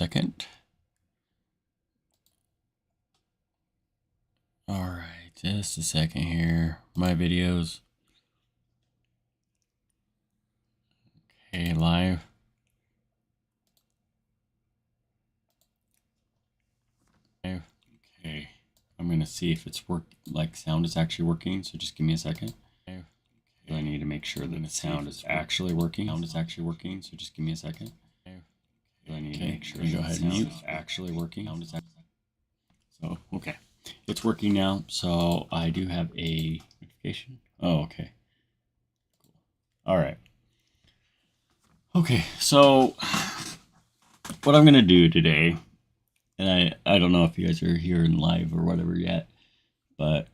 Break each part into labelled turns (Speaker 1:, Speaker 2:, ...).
Speaker 1: second. All right, just a second here. My videos. Okay, live. Okay, I'm gonna see if it's sound is actually working. So just give me a second. Okay. I need to make sure that the sound is actually working. So just give me a second. I need to make sure that the sound is actually working. So okay, it's working now. So I do have a notification. Oh, okay. All right. Okay, so what I'm gonna do today, and I don't know if you guys are here in live or whatever yet, but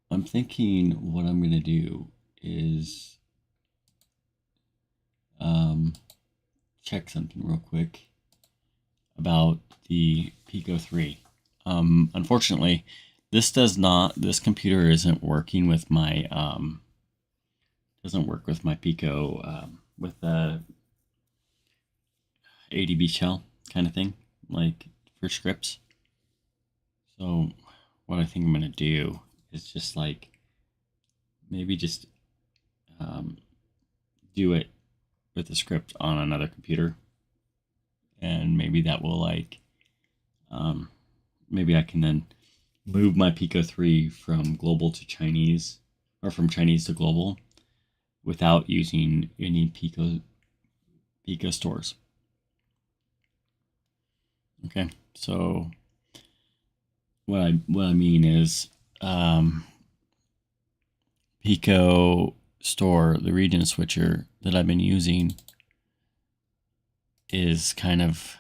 Speaker 1: I'm thinking what I'm gonna do is check something real quick about the Pico 3. Unfortunately, this computer isn't working with my doesn't work with my Pico with the ADB shell kind of thing, like for scripts. So what I think I'm gonna do is just like maybe just do it with the script on another computer, and maybe that will like maybe I can then move my Pico 3 from global to Chinese, or from Chinese to global, without using any Pico stores. Okay, so what I mean is Pico store, the region switcher that I've been using is kind of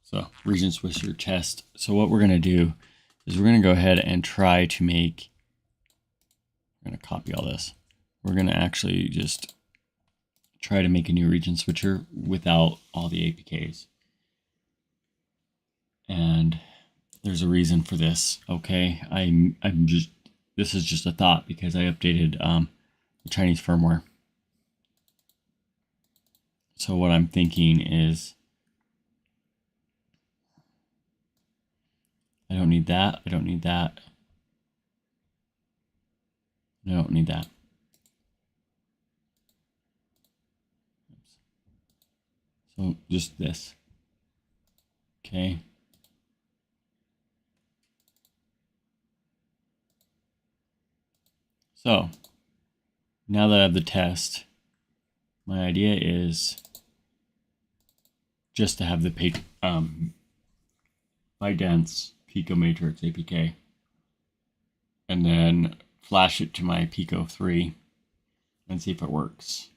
Speaker 1: so region switcher test. So what we're going to do is we're going to go ahead and try to make, we're going to copy all this. We're going to actually just try to make a new region switcher without all the APKs. And there's a reason for this. Okay, I'm just, this is just a thought because I updated the Chinese firmware. So what I'm thinking is I don't need that. I don't need that. I don't need that. So just this. Okay. So now that I have the test, my idea is just to have the dense Pico Matrix APK, and then flash it to my Pico 3 and see if it works.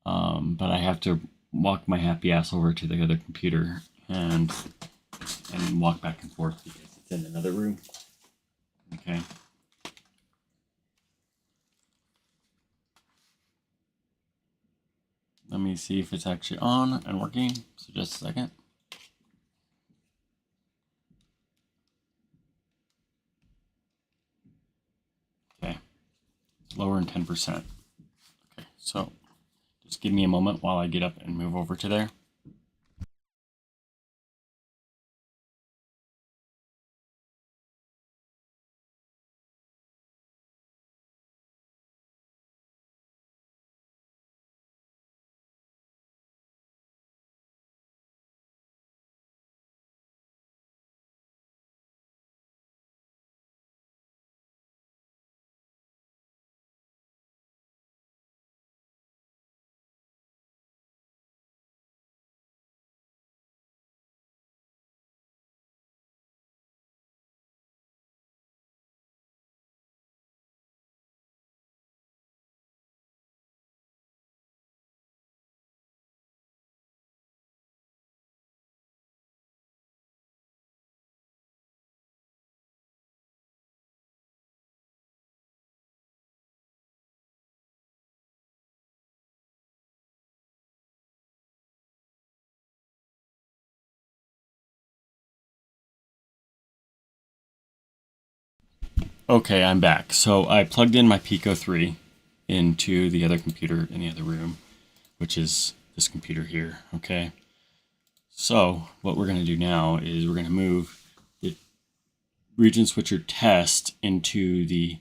Speaker 1: But I have to walk my happy ass over to the other computer and walk back and forth because it's in another room. Okay. Let me see if it's actually on and working. So just a second. Okay. It's lower than 10%. Okay, so just give me a moment while I get up and move over to there. Okay, I'm back. So I plugged in my Pico 3 into the other computer in the other room, which is this computer here, okay? So what we're going to do now is we're going to move the region switcher test into the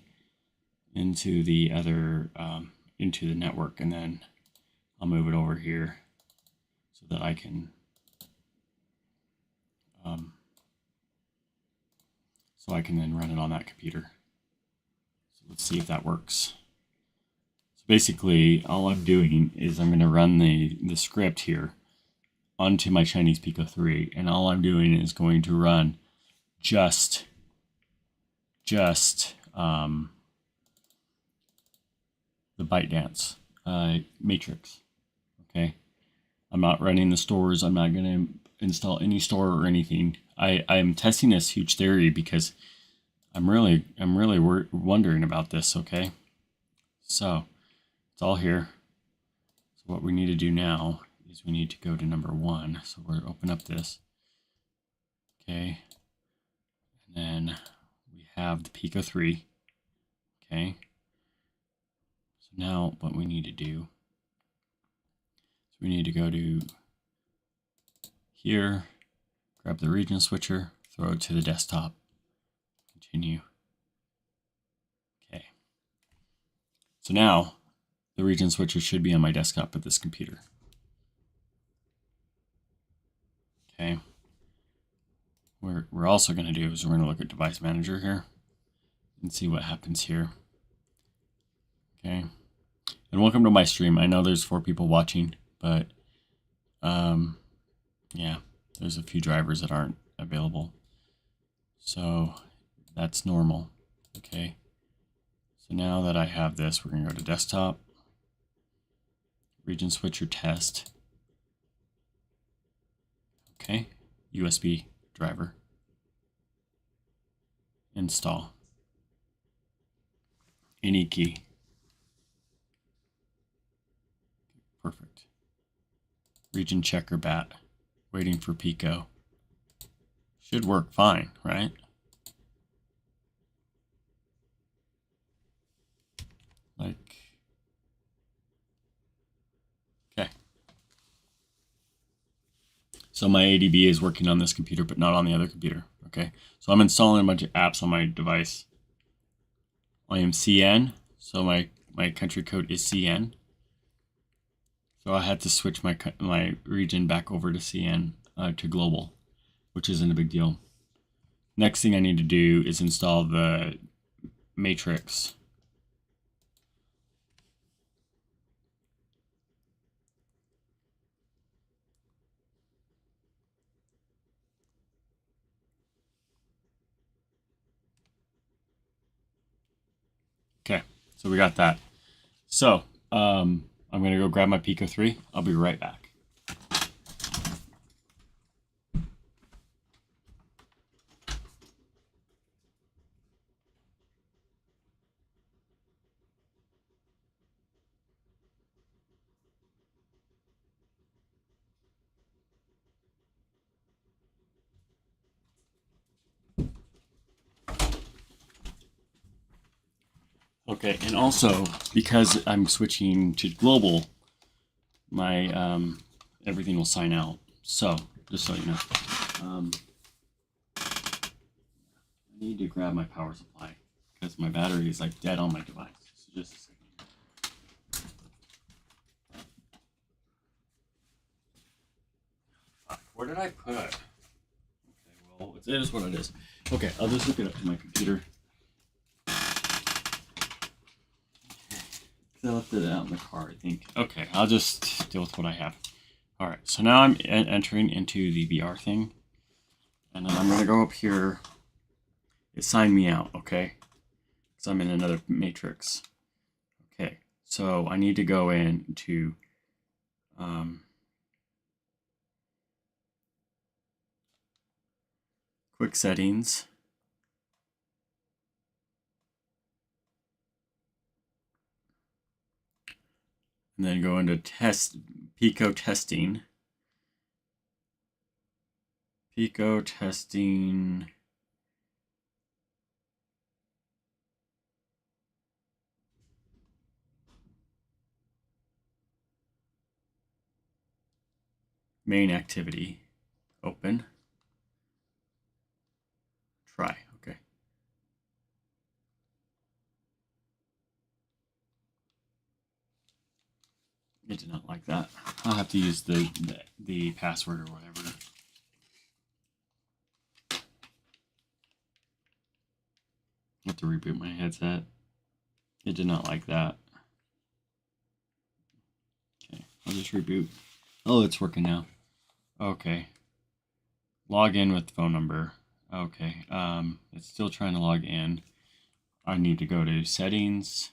Speaker 1: other into the network, and then I'll move it over here so that I can then run it on that computer. So let's see if that works. So basically, all I'm doing is I'm going to run the script here onto my Chinese Pico 3, and all I'm doing is going to run just the ByteDance matrix. Okay, I'm not running the stores. I'm not going to install any store or anything. I'm testing this huge theory because I'm really wondering about this. Okay, so it's all here. So what we need to do now is we need to go to number 1. So we're open up this. Okay, and then we have the Pico 3. Okay, so now what we need to do is we need to go to here, grab the region switcher, throw it to the desktop, continue. Okay, so now the region switcher should be on my desktop at this computer. Okay, what we're also going to do is we're going to look at device manager here and see what happens here. Okay, and welcome to my stream. I know there's 4 people watching, but yeah, there's a few drivers that aren't available, so that's normal. Okay, so now that I have this, we're going to go to desktop, region switcher test. Okay, USB driver, install, any key. Perfect. Region checker bat, waiting for Pico. Should work fine, right? Like, okay. So my ADB is working on this computer, but not on the other computer. Okay, so I'm installing a bunch of apps on my device. I am CN, so my country code is CN. So I had to switch my region back over to CN to global, which isn't a big deal. Next thing I need to do is install the matrix. Okay, so we got that. So I'm going to go grab my Pico 3. I'll be right back. Okay, and also because I'm switching to global, my everything will sign out. So just so you know, I need to grab my power supply because my battery is like dead on my device. So just a second. Where did I put it? Okay, well, it is what it is. Okay, I'll just hook it up to my computer. I left it out in the car, I think. Okay, I'll just deal with what I have. All right, so now I'm entering into the VR thing, and then I'm going to go up here. It signed me out, okay? Because I'm in another matrix. Okay, so I need to go into quick settings. And then go into Pico testing. Pico testing. main activity, open, try. Okay. It did not like that. I'll have to use the password or whatever. I have to reboot my headset. It did not like that. Okay, I'll just reboot. Oh, it's working now. Okay. Log in with phone number. Okay. It's still trying to log in. I need to go to settings,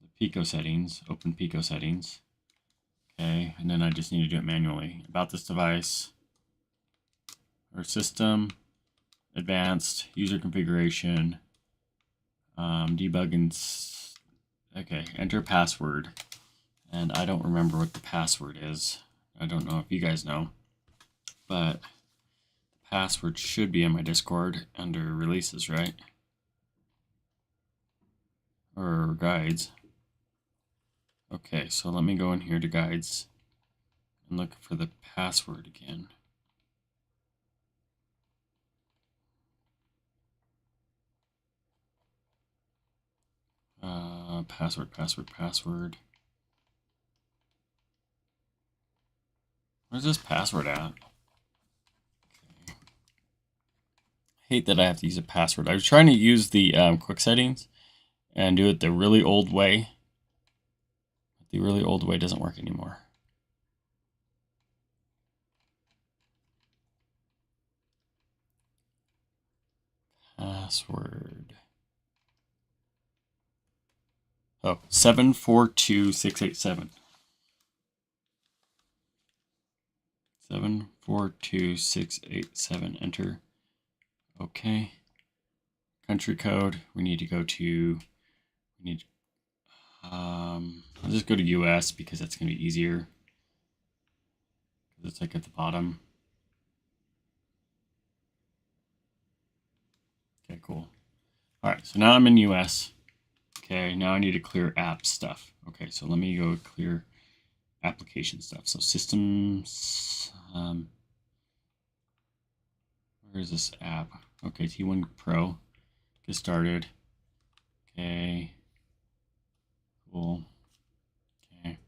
Speaker 1: the pico settings, open pico settings. Okay, and then I just need to do it manually. About this device, or system, advanced, user configuration, debug and, okay, enter password. And I don't remember what the password is. I don't know if you guys know, but the password should be in my Discord under releases, right? Or guides. Okay, so let me go in here to guides and look for the password again. Password. Where's this password at? Okay. I hate that I have to use a password. I was trying to use the quick settings and do it the really old way. The really old way doesn't work anymore. Password. Oh, 742687. 742687. Enter. Okay. Country code. We need to go to. I'll just go to US because that's going to be easier. It's like at the bottom. Okay, cool. All right, so now I'm in US. Okay, now I need to clear app stuff. Okay, so let me go clear application stuff. So systems, where is this app? Okay, T1 Pro, get started. Okay, cool. Okay.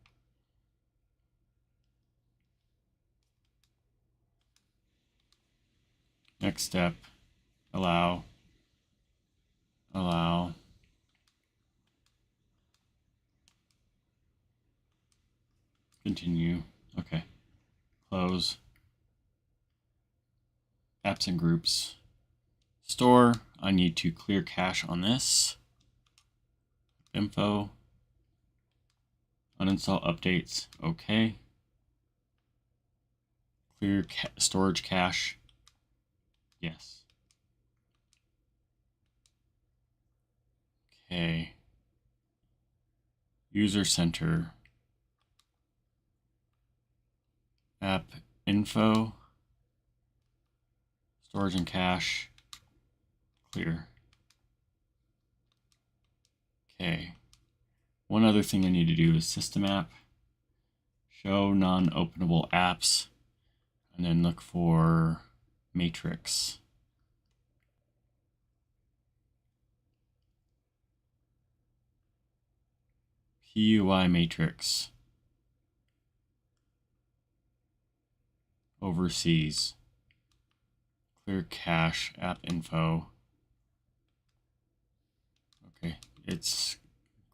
Speaker 1: Next step, allow. Continue. Okay. Close. Apps and groups. Store. I need to clear cache on this. Info. Uninstall updates. Okay. Clear storage cache. Yes. Okay. User center. App info. Storage and cache. Clear. Okay. One other thing I need to do is system app. Show non-openable apps. And then look for matrix. PUI matrix. Overseas. Clear cache, app info. Okay, it's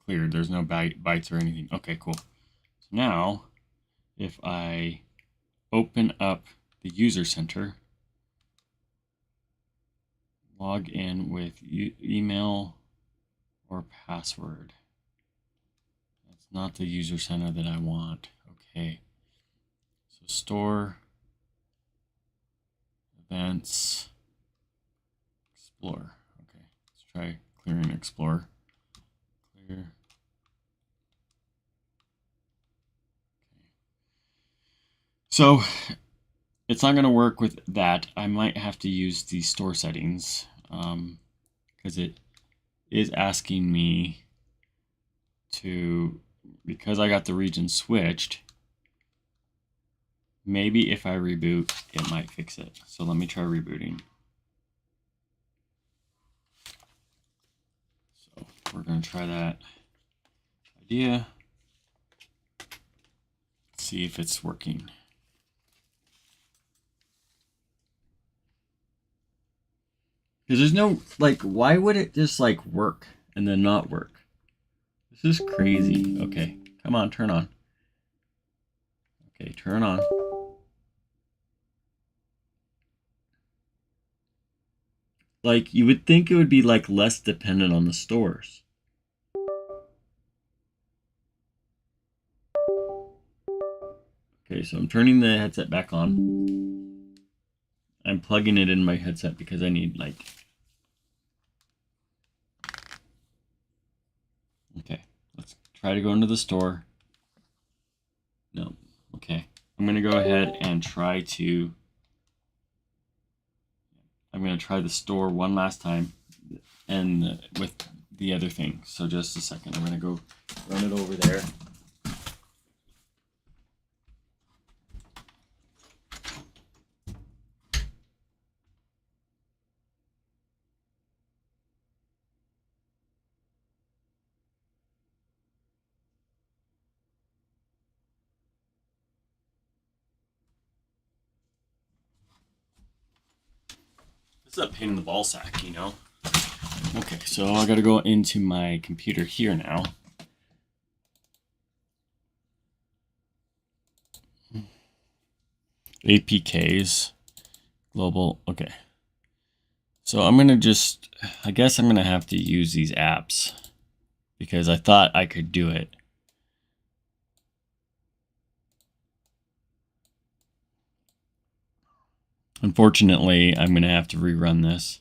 Speaker 1: cleared. There's no bytes or anything. Okay, cool. So now, if I open up the user center, log in with email or password. That's not the user center that I want. Okay. So store, events, explore. Okay, let's try clearing explore. Clear. Okay. So it's not going to work with that. I might have to use the store settings because it is asking me to, because I got the region switched, maybe if I reboot, it might fix it. So let me try rebooting. So we're going to try that idea. See if it's working. Because there's no, like, why would it just, like, work and then not work? This is crazy. Okay, come on, turn on. Okay, turn on. Like, you would think it would be, like, less dependent on the stores. Okay, so I'm turning the headset back on. I'm plugging it in my headset because I need, like... Okay, let's try to go into the store. No, okay. I'm going to go ahead and try to... I'm going to try the store one last time and with the other thing. So just a second. I'm going to go run it over there. This is a pain in the ball sack, you know? Okay, so I gotta go into my computer here now. APKs, global, okay. So I'm gonna just, I guess I'm gonna have to use these apps because I thought I could do it. Unfortunately, I'm gonna have to rerun this.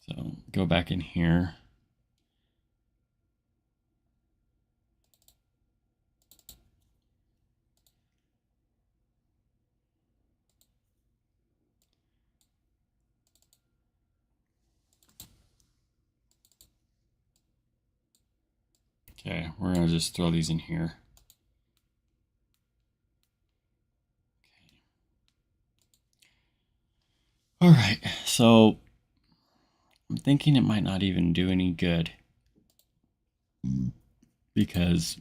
Speaker 1: So go back in here. Okay, we're gonna just throw these in here. All right, so I'm thinking it might not even do any good because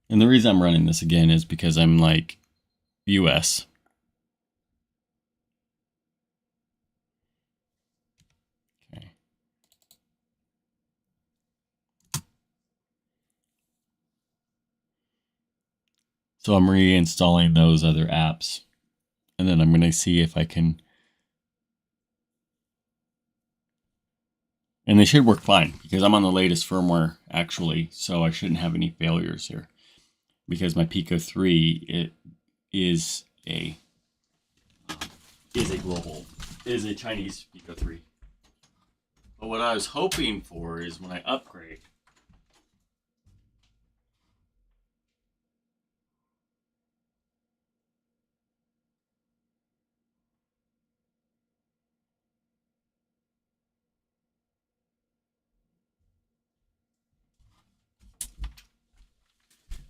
Speaker 1: and the reason I'm running this again is because I'm like US. Okay. So I'm reinstalling those other apps and then I'm going to see if I can, and they should work fine because I'm on the latest firmware actually, so I shouldn't have any failures here because my Pico 3 it is a Chinese Pico 3. But what I was hoping for is when I upgrade,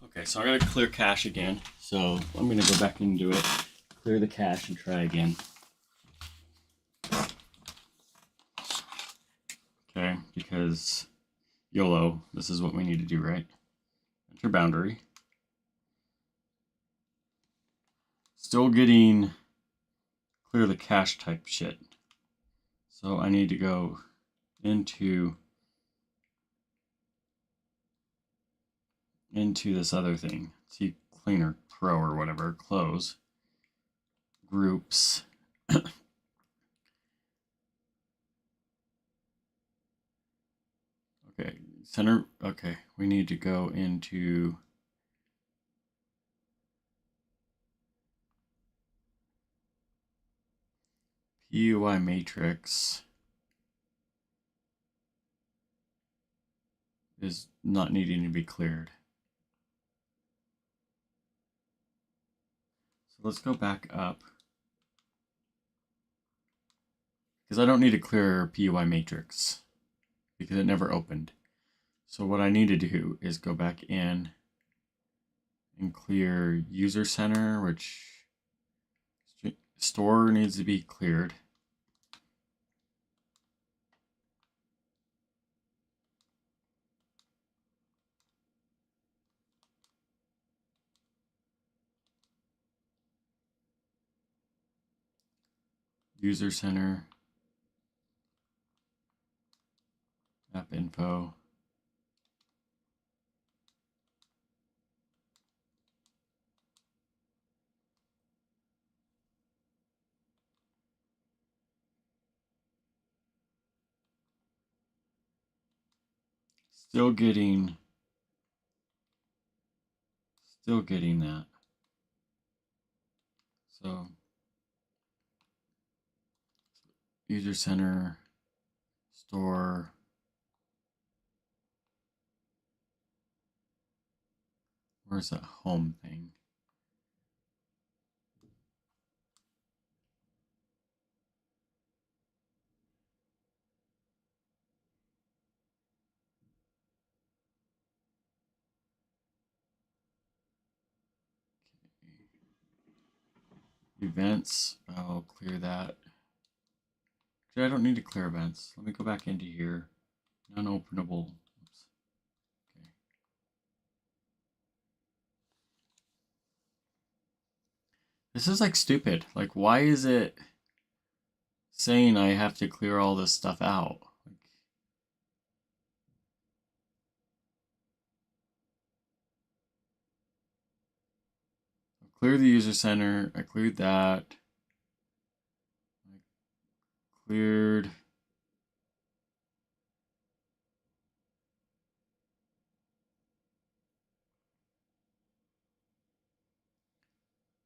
Speaker 1: okay, so I gotta clear cache again. So I'm gonna go back into it, clear the cache, and try again. Okay, because YOLO, this is what we need to do, right? Enter boundary. Still getting clear the cache type shit. So I need to go into this other thing. See Cleaner Pro or whatever, close. Groups. Okay, center, okay, we need to go into PUI matrix is not needing to be cleared. let's go back up. Because I don't need to clear PUI matrix because it never opened. So what I need to do is go back in and clear user center, which store needs to be cleared. User center, app info. Still getting that. So user center, store, where's that home thing? Events, I'll clear that. Actually, I don't need to clear events. Let me go back into here. Non-openable. Oops. Okay. This is like stupid. Like, why is it saying I have to clear all this stuff out? Like, clear the user center. I cleared that. I cleared.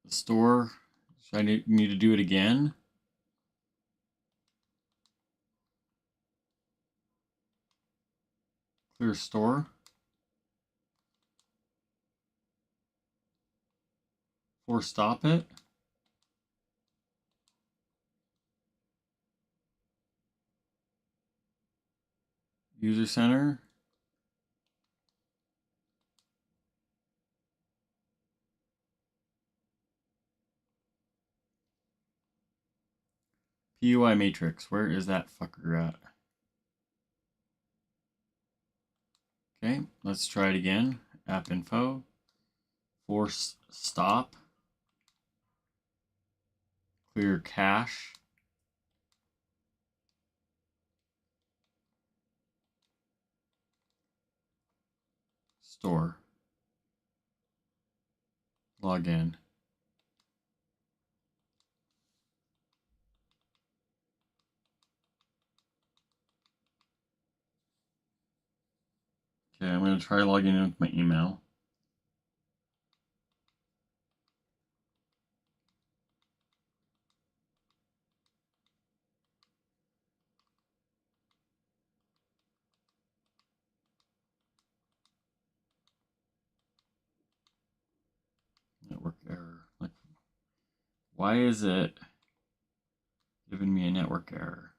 Speaker 1: The store. Should I need to do it again? Clear store. Or stop it. User center. PUI matrix. Where is that fucker at? Okay, let's try it again. App info. Force stop. Clear cache. Store. Log in. Okay, I'm going to try logging in with my email. Network error. Like, why is it giving me a network error?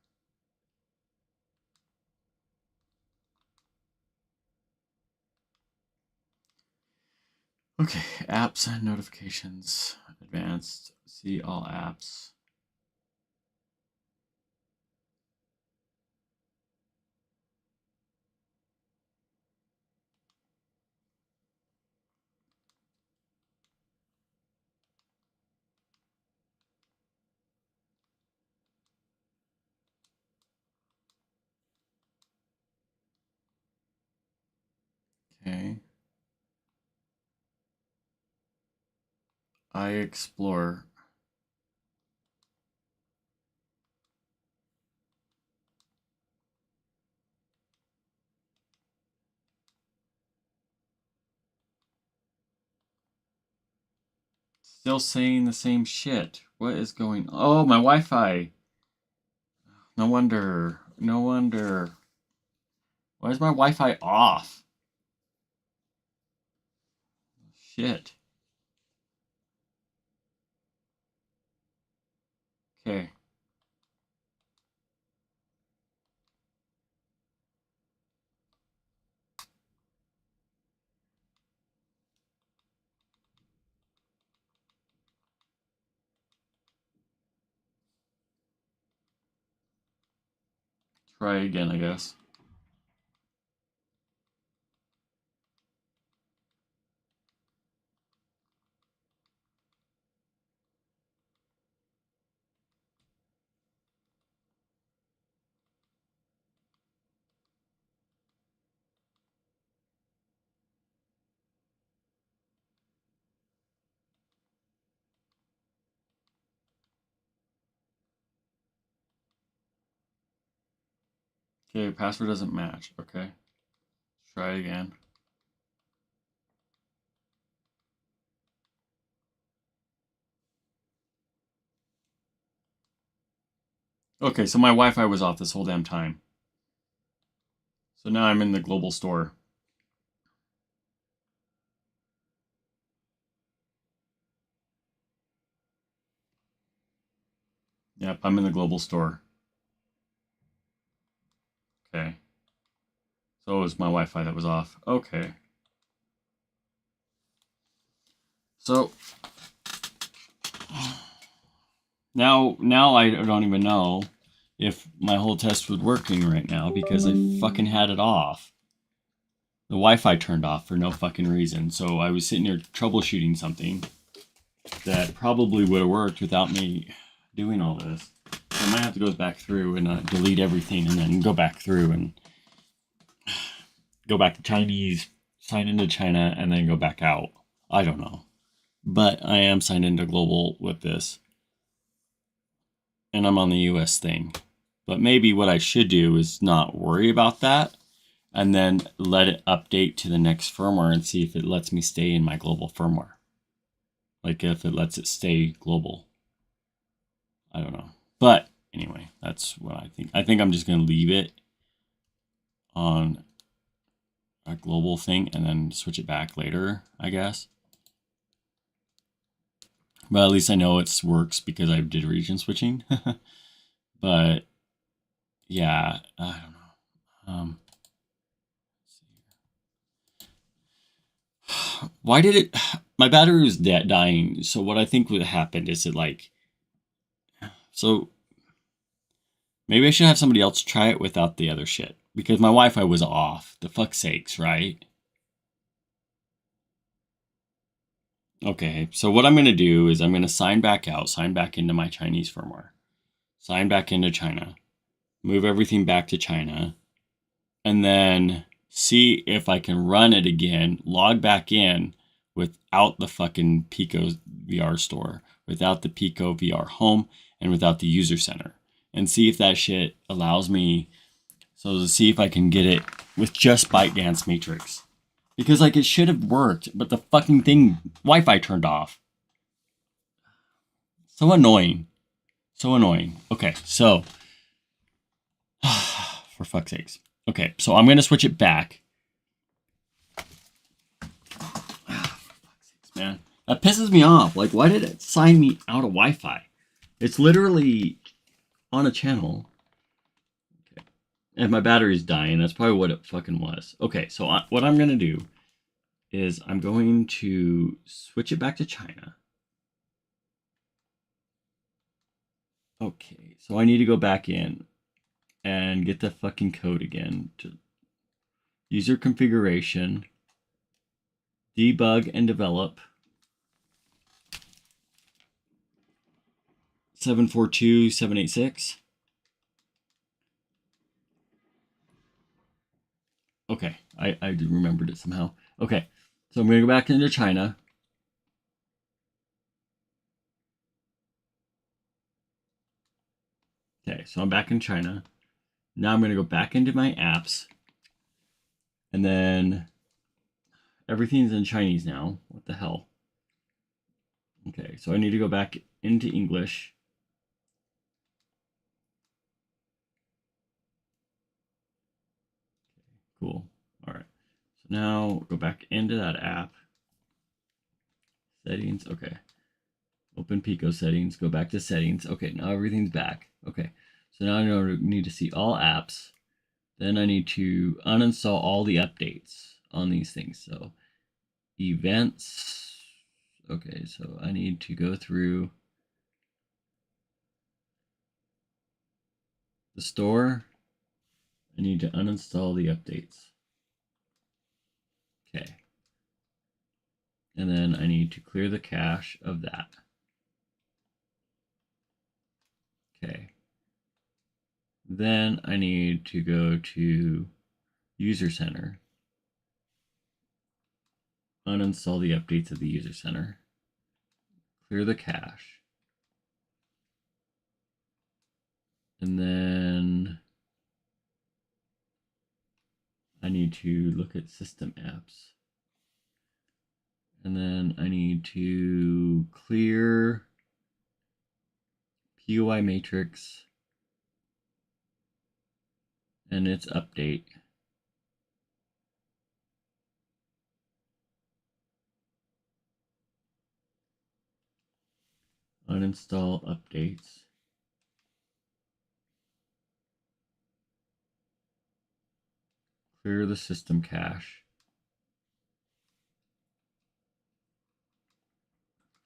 Speaker 1: Okay, apps and notifications. Advanced. See all apps. Okay. I explore. Still saying the same shit. What is going on? Oh, my Wi-Fi. No wonder. No wonder. Why is my Wi-Fi off? Shit. Okay. Try again, I guess. Okay, password doesn't match. Okay. Try again. Okay, so my Wi-Fi was off this whole damn time. So now I'm in the global store. Yep, I'm in the global store. Okay. So it was my Wi-Fi that was off. Okay. So now I don't even know if my whole test was working right now because I fucking had it off. The Wi-Fi turned off for no fucking reason. So I was sitting here troubleshooting something that probably would have worked without me doing all this. So I might have to go back through and delete everything and then go back through and go back to Chinese, sign into China, and then go back out. I don't know. But I am signed into global with this. And I'm on the US thing. But maybe what I should do is not worry about that and then let it update to the next firmware and see if it lets me stay in my global firmware. Like if it lets it stay global. I don't know. But anyway, that's what I think. I think I'm just going to leave it on a global thing and then switch it back later, I guess. But at least I know it works because I did region switching. But yeah, I don't know. Why did it? My battery was dying. So what I think would happen is it like. So maybe I should have somebody else try it without the other shit because my Wi-Fi was off. The fuck's sakes, right? Okay, so what I'm going to do is I'm going to sign back out, sign back into my Chinese firmware, sign back into China, move everything back to China, and then see if I can run it again, log back in without the fucking Pico VR store, without the Pico VR home, and without the user center, and see if that shit allows me, so to see if I can get it with just ByteDance Matrix. Because, like, it should have worked, but the fucking thing, Wi-Fi turned off. So annoying. So annoying. Okay, so. For fuck's sakes. Okay, so I'm going to switch it back. For fuck's sakes, man. That pisses me off. Like, why did it sign me out of Wi-Fi? It's literally on a channel. Okay. And my battery's dying. That's probably what it fucking was. Okay, so what I'm going to do is I'm going to switch it back to China. Okay, so I need to go back in and get the fucking code again. To user configuration, debug and develop. 742786. Okay, I remembered it somehow. Okay, so I'm going to go back into China. Okay, so I'm back in China. Now I'm going to go back into my apps. And then everything's in Chinese now. What the hell? Okay, so I need to go back into English. Cool. All right. So now go back into that app. Settings. Okay. Open Pico settings, go back to settings. Okay, now everything's back. Okay, so now I need to see all apps. Then I need to uninstall all the updates on these things. So events. Okay, so I need to go through the store. I need to uninstall the updates. Okay. And then I need to clear the cache of that. Okay. Then I need to go to User Center, uninstall the updates of the User Center, clear the cache, and then I need to look at system apps. And then I need to clear POI matrix and its update. Uninstall updates. Clear the system cache.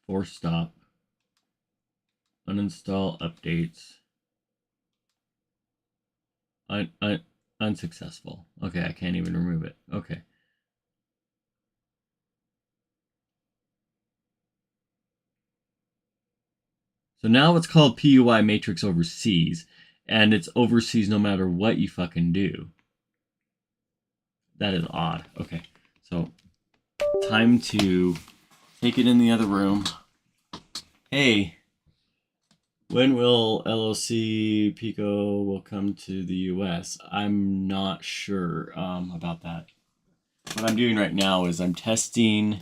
Speaker 1: Force stop. Uninstall updates. Unsuccessful. Okay, I can't even remove it. Okay. So now it's called PUI matrix overseas, and it's overseas no matter what you fucking do. That is odd. Okay, so time to take it in the other room. Hey, when will LOC Pico will come to the US? I'm not sure about that. What I'm doing right now is I'm testing.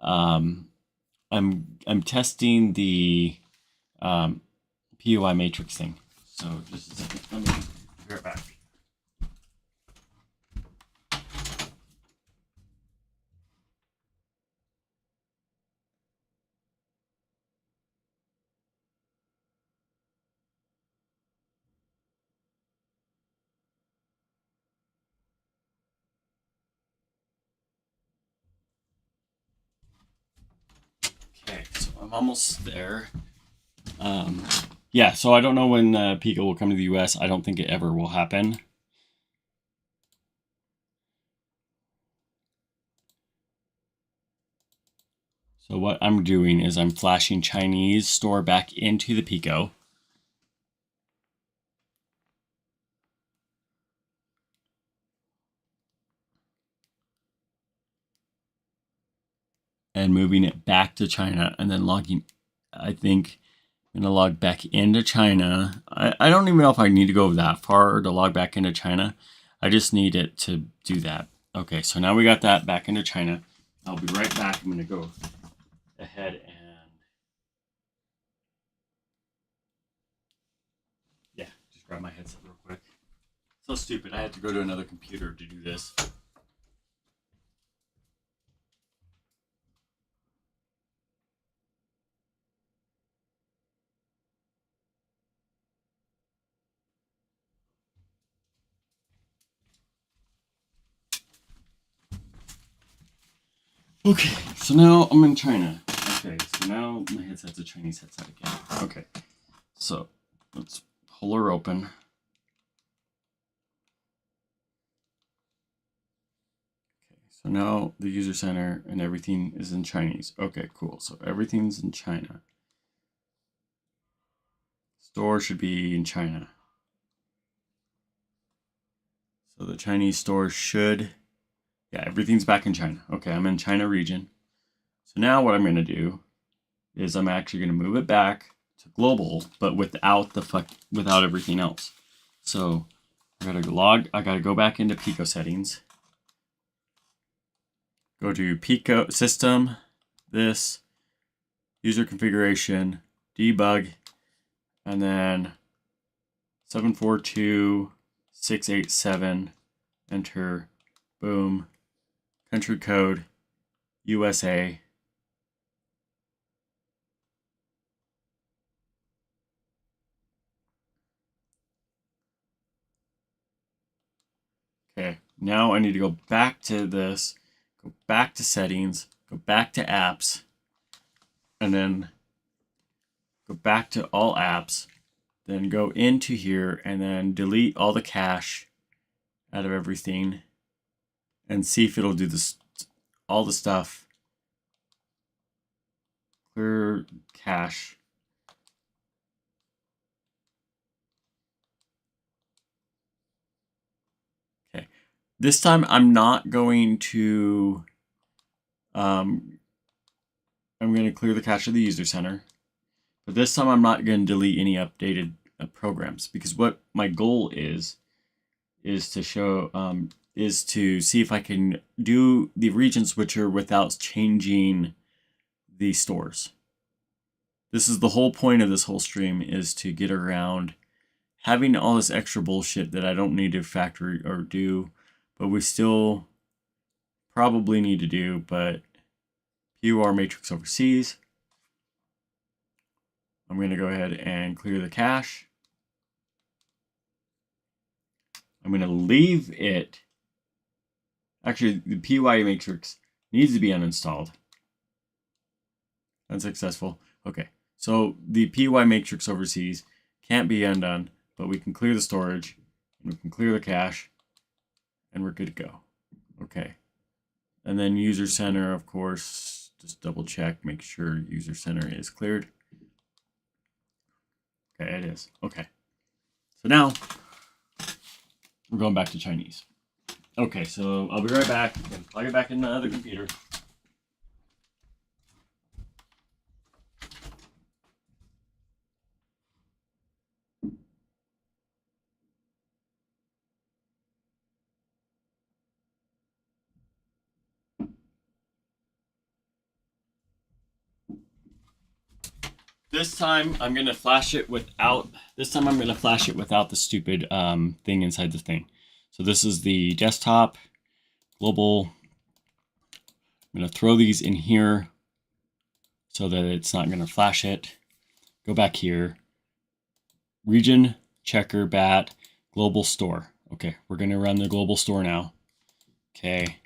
Speaker 1: I'm testing the PUI matrix thing. So just a second. Let me be right back. Okay, so I'm almost there. Yeah, so I don't know when Pico will come to the US. I don't think it ever will happen. So what I'm doing is I'm flashing Chinese store back into the Pico. And moving it back to China and then logging, I think I'm going to log back into China. I don't even know if I need to go that far to log back into China. I just need it to do that. Okay, so now we got that back into China. I'll be right back. I'm going to go ahead and yeah, just grab my headset real quick. So stupid. I had to go to another computer to do this. Okay, so now I'm in China. Okay, so now my headset's a Chinese headset again. Okay, so let's pull her open. Okay, so now the user center and everything is in Chinese. Okay, cool. So everything's in China. Store should be in China. So the Chinese store should, yeah, everything's back in China. Okay, I'm in China region. So now what I'm going to do is I'm actually going to move it back to global, but without everything else. So I gotta go back into Pico settings. Go to Pico system, this, user configuration, debug, and then 742687, enter, boom, country code, USA. Okay, now I need to go back to this, go back to settings, go back to apps, and then go back to all apps, then go into here and then delete all the cache out of everything and see if it'll do this, all the stuff. Clear cache. Okay, this time I'm not going to, I'm going to clear the cache of the user center, but this time I'm not going to delete any updated programs, because what my goal is to show, is to see if I can do the region switcher without changing the stores. This is the whole point of this whole stream, is to get around having all this extra bullshit that I don't need to factor or do, but we still probably need to do. But PUR matrix overseas, I'm going to go ahead and clear the cache. I'm going to leave it. Actually, the PY matrix needs to be uninstalled. Unsuccessful. Okay, so the PY matrix overseas can't be undone, but we can clear the storage, and we can clear the cache, and we're good to go. Okay, and then user center, of course, just double check, make sure user center is cleared. Okay, it is. Okay, so now we're going back to Chinese. Okay, so I'll be right back. I'm gonna plug it back in the other computer. This time I'm gonna flash it without. This time I'm gonna flash it without the stupid thing inside the thing. So this is the desktop global. I'm gonna throw these in here so that it's not gonna flash it. Go back here. Region checker bat global store. Okay, we're gonna run the global store now. Okay,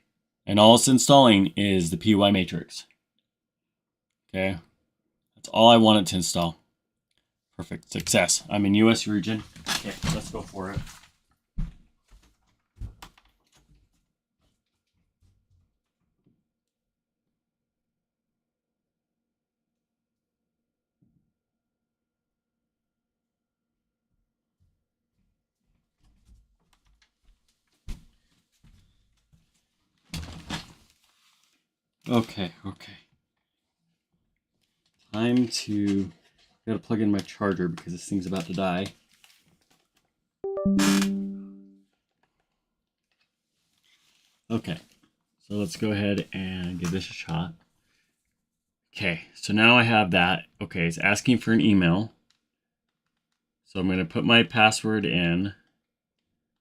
Speaker 1: and all it's installing is the PY matrix. Okay. That's all I wanted to install. Perfect. Success. I'm in US region. Okay, let's go for it. Okay. Time to... I gotta plug in my charger because this thing's about to die. Okay, so let's go ahead and give this a shot. Okay, so now I have that. Okay, it's asking for an email. So I'm going to put my password in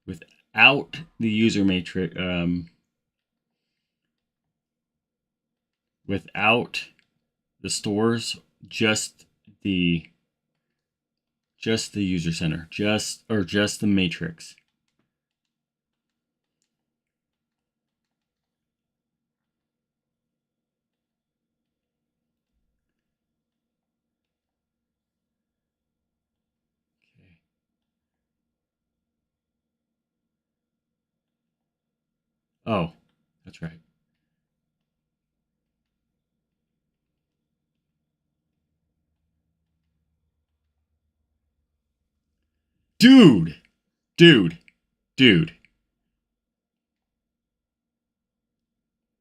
Speaker 1: without the user matrix, without the stores, just the user center, just the matrix. Okay. Oh, that's right. Dude.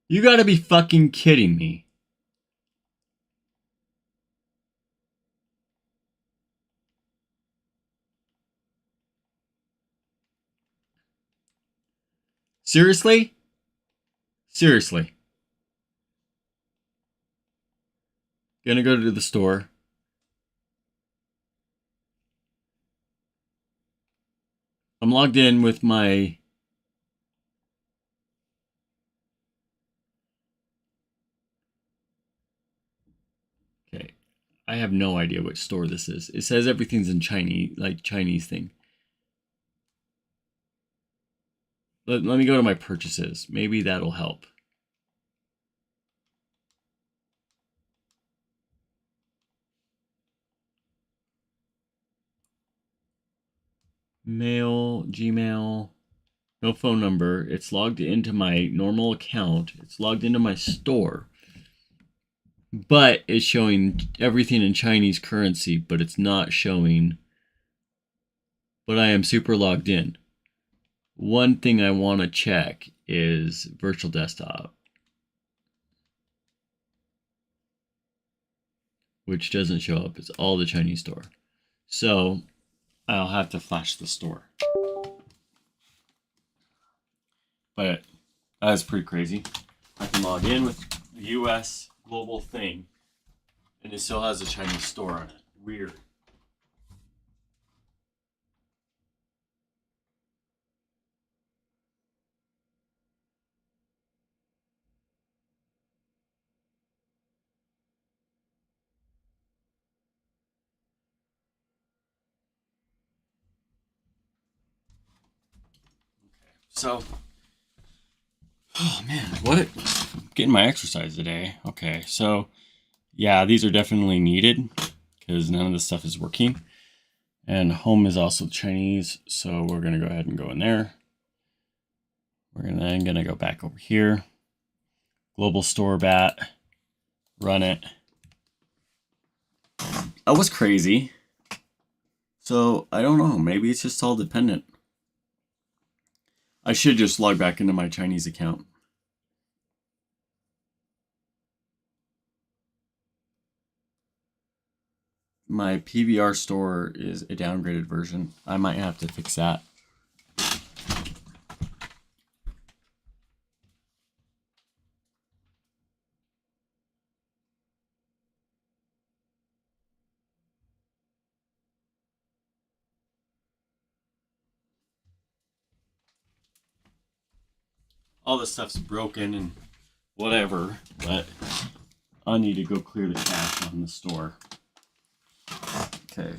Speaker 1: You gotta be fucking kidding me. Seriously? Seriously. Gonna go to the store. I'm logged in with my... Okay. I have no idea which store this is. It says everything's in Chinese, like Chinese thing. let me go to my purchases. Maybe that'll help. Mail, Gmail, no phone number. It's logged into my normal account. It's logged into my store. But it's showing everything in Chinese currency, but it's not showing. But I am super logged in. One thing I want to check is virtual desktop, which doesn't show up. It's all the Chinese store. So I'll have to flash the store. But that's pretty crazy. I can log in with the US global thing, and it still has a Chinese store on it. Weird. So, oh man, what? Getting my exercise today. Okay, so yeah, these are definitely needed because none of this stuff is working. And home is also Chinese, so we're gonna go ahead and go in there. We're then gonna go back over here. Global store bat, run it. That was crazy. So I don't know, maybe it's just all dependent. I should just log back into my Chinese account. My PVR store is a downgraded version. I might have to fix that. All this stuff's broken and whatever, but I need to go clear the cache on the store. Okay.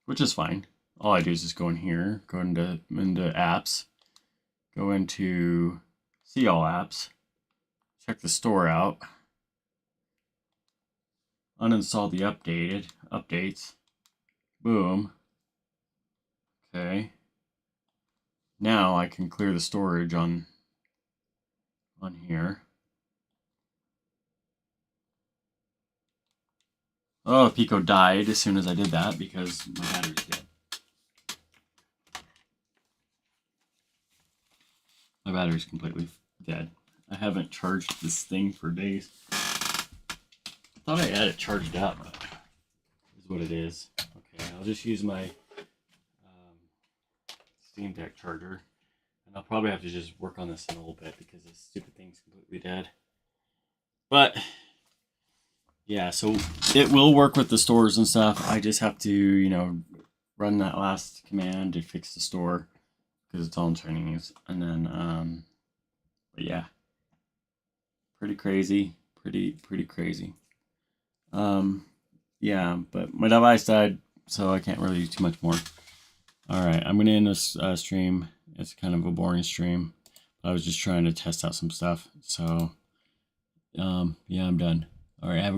Speaker 1: Which is fine. All I do is just go in here, go into apps, go into see all apps, check the store out, uninstall the updates, boom. Okay. Now I can clear the storage on here. Oh, Pico died as soon as I did that because my battery's dead. My battery's completely dead. I haven't charged this thing for days. I thought I had it charged up, but this is what it is. Okay, I'll just use my Steam Deck charger. And I'll probably have to just work on this in a little bit because this stupid thing's completely dead. But yeah, so it will work with the stores and stuff. I just have to, run that last command to fix the store because it's all in Chinese. And then, but yeah, pretty crazy, pretty crazy. Yeah, but my device died, so I can't really do too much more. All right, I'm gonna end this stream. It's kind of a boring stream. I was just trying to test out some stuff. So, yeah, I'm done. All right, have a